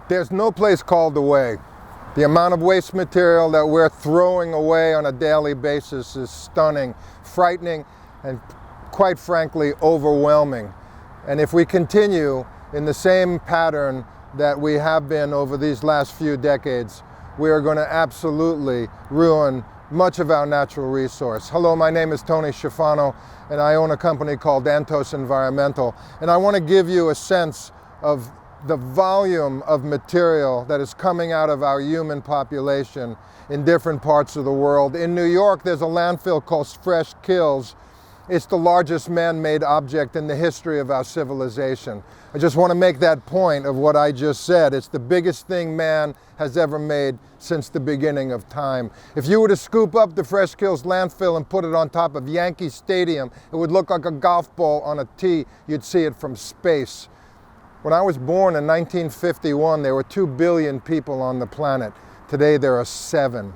There's no place called away. The amount of waste material that we're throwing away on a daily basis is stunning, frightening, and quite frankly, overwhelming. And if we continue in the same pattern that we have been over these last few decades, we are going to absolutely ruin much of our natural resource. Hello, my name is Tony Schifano, and I own a company called Antos Environmental. And I want to give you a sense of the volume of material that is coming out of our human population in different parts of the world. In New York, there's a landfill called Fresh Kills. It's the largest man-made object in the history of our civilization. I just want to make that point of what I just said. It's the biggest thing man has ever made since the beginning of time. If you were to scoop up the Fresh Kills landfill and put it on top of Yankee Stadium, it would look like a golf ball on a tee. You'd see it from space. When I was born in 1951, there were 2 billion people on the planet. Today there are 7.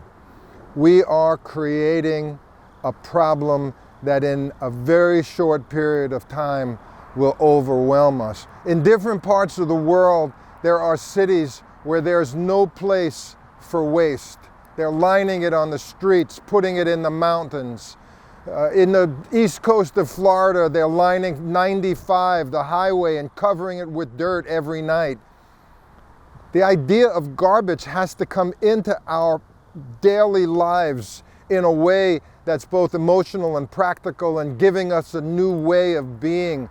We are creating a problem that in a very short period of time will overwhelm us. In different parts of the world, there are cities where there's no place for waste. They're lining it on the streets, putting it in the mountains. In the east coast of Florida, they're lining 95, the highway, and covering it with dirt every night. The idea of garbage has to come into our daily lives in a way that's both emotional and practical and giving us a new way of being.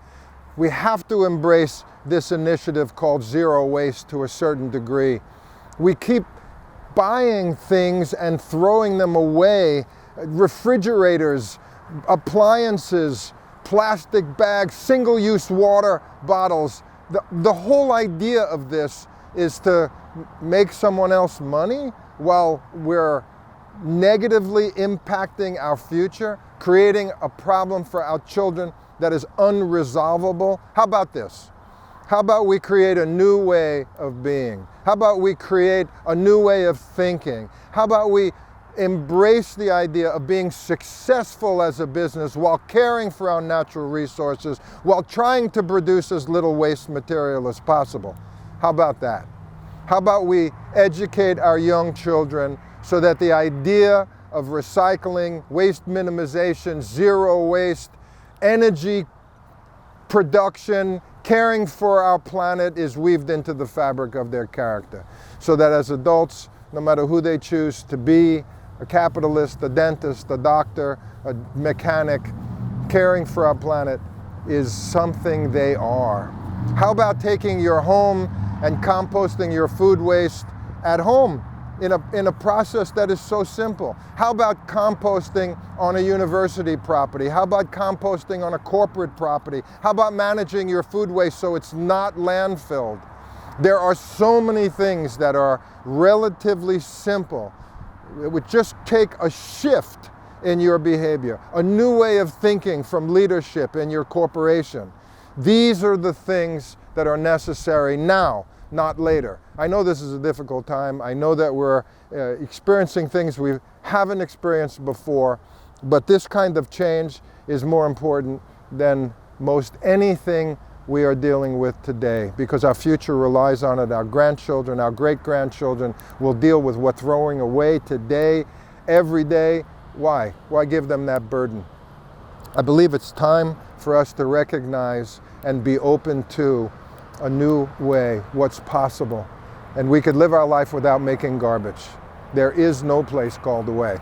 We have to embrace this initiative called zero waste to a certain degree. We keep buying things and throwing them away. Refrigerators, appliances, plastic bags, single-use water bottles. The whole idea of this is to make someone else money while we're negatively impacting our future, creating a problem for our children that is unresolvable. How about this? How about we create a new way of being? How about we create a new way of thinking? How about we embrace the idea of being successful as a business while caring for our natural resources, while trying to produce as little waste material as possible? How about that? How about we educate our young children so that the idea of recycling, waste minimization, zero waste, energy production, caring for our planet is weaved into the fabric of their character, so that as adults, no matter who they choose to be, a capitalist, a dentist, a doctor, a mechanic, caring for our planet is something they are. How about taking your home and composting your food waste at home in a process that is so simple? How about composting on a university property? How about composting on a corporate property? How about managing your food waste so it's not landfilled? There are so many things that are relatively simple. It would just take a shift in your behavior, a new way of thinking from leadership in your corporation. These are the things that are necessary now, not later. I know this is a difficult time. I know that we're experiencing things we haven't experienced before, but this kind of change is more important than most anything we are dealing with today, because our future relies on it. Our grandchildren, our great-grandchildren will deal with what throwing away today, every day. Why? Why give them that burden? I believe it's time for us to recognize and be open to a new way, what's possible. And we could live our life without making garbage. There is no place called away.